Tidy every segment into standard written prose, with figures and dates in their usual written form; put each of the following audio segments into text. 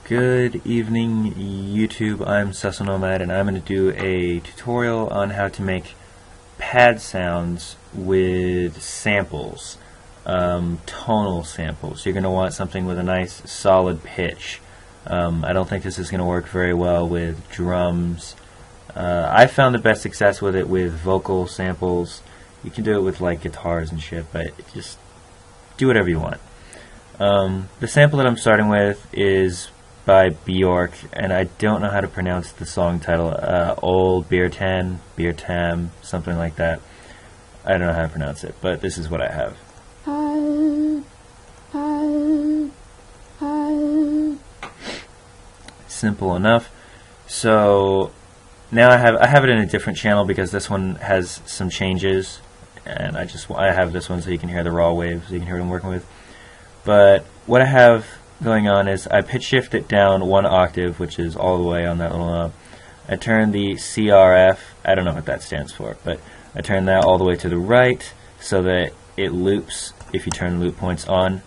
Good evening, YouTube. I'm Nomad, and I'm going to do a tutorial on how to make pad sounds with samples, tonal samples. You're going to want something with a nice solid pitch. I don't think this is going to work very well with drums. I found the best success with it with vocal samples. You can do it with like guitars and shit, but just do whatever you want. The sample that I'm starting with is by Bjork, and I don't know how to pronounce the song title. Old Beertan, Beertam, something like that. I don't know how to pronounce it, but this is what I have. Simple enough. So now I have it in a different channel because this one has some changes, and I have this one so you can hear the raw waves, so you can hear what I'm working with. But what I have going on is I pitch shift it down one octave, which is all the way on that little knob. I turn the CRF, I don't know what that stands for, but I turn that all the way to the right so that it loops if you turn loop points on.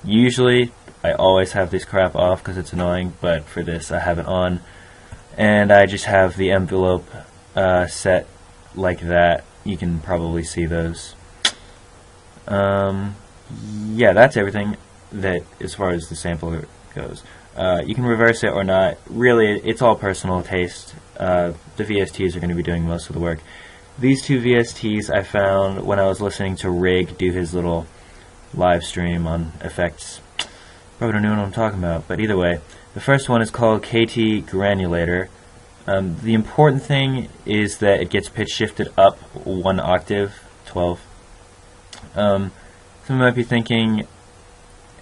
Usually I always have this crap off because it's annoying, but for this I have it on, and I just have the envelope set like that. You can probably see those. Yeah, that's everything that as far as the sampler goes. You can reverse it or not. Really, it's all personal taste. The VSTs are going to be doing most of the work. These two VSTs I found when I was listening to Rig do his little live stream on effects. Probably don't know what I'm talking about, but either way, the first one is called KT Granulator. The important thing is that it gets pitch shifted up one octave, 12. Some might be thinking,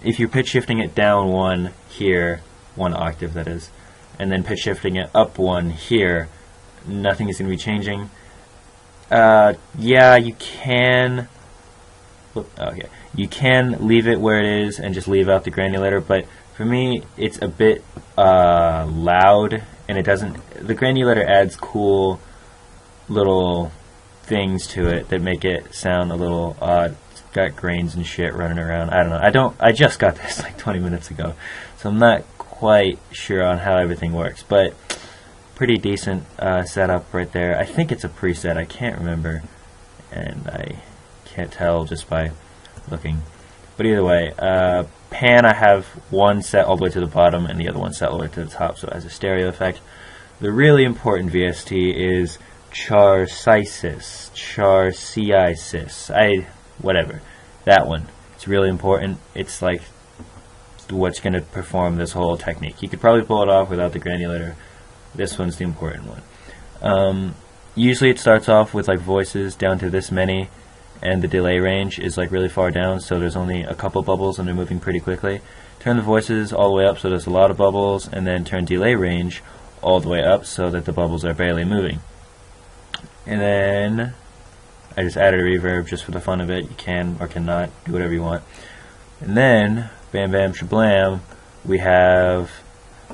if you're pitch shifting it down one here, one octave that is, and then pitch shifting it up one here, nothing is going to be changing. Yeah, you can. Okay, you can leave it where it is and just leave out the granulator, but for me, it's a bit loud, and it doesn't. The granulator adds cool little things to it that make it sound a little odd. Got grains and shit running around. I don't know. I just got this like 20 minutes ago, so I'm not quite sure on how everything works, but pretty decent setup right there. I think it's a preset. I can't remember, and I can't tell just by looking. But either way, pan, I have one set all the way to the bottom and the other one set all the way to the top, so it has a stereo effect. The really important VST is charcisis. Whatever. That one. It's really important. It's like what's going to perform this whole technique. You could probably pull it off without the granulator. This one's the important one. Usually it starts off with like voices down to this many, and the delay range is like really far down, so there's only a couple bubbles and they're moving pretty quickly. Turn the voices all the way up so there's a lot of bubbles, and then turn delay range all the way up so that the bubbles are barely moving. And then I just added a reverb just for the fun of it. You can or cannot do whatever you want. And then, bam bam shablam, we have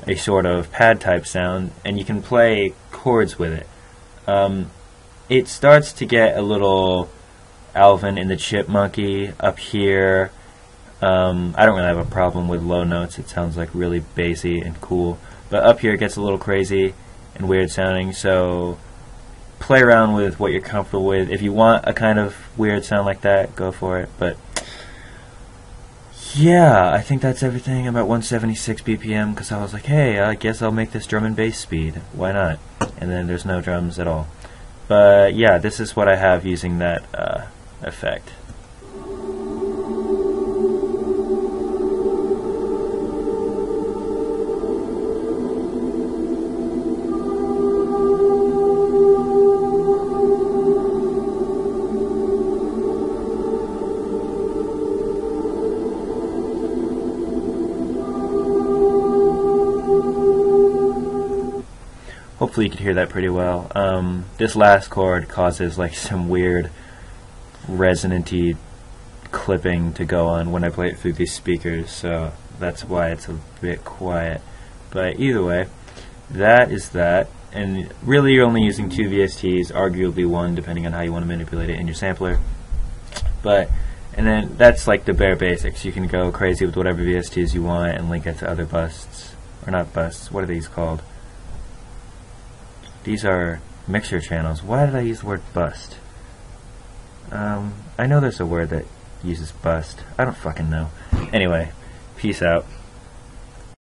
a sort of pad type sound, and you can play chords with it. It starts to get a little Alvin and the Chipmunky up here. I don't really have a problem with low notes. It sounds like really bassy and cool. But up here it gets a little crazy and weird sounding, so play around with what you're comfortable with. If you want a kind of weird sound like that, go for it. But yeah, I think that's everything. I'm at 176 BPM because I was like, hey, I guess I'll make this drum and bass speed. Why not? And then there's no drums at all. But yeah, this is what I have using that effect. Hopefully you could hear that pretty well. This last chord causes like some weird resonant-y clipping to go on when I play it through these speakers, so that's why it's a bit quiet. But either way, that is that, and really you're only using two VSTs, arguably one depending on how you want to manipulate it in your sampler. But And then that's like the bare basics. You can go crazy with whatever VSTs you want and link it to other busts. Or not busts, what are these called? These are mixer channels. Why did I use the word bust? I know there's a word that uses bust. I don't fucking know. Anyway, peace out.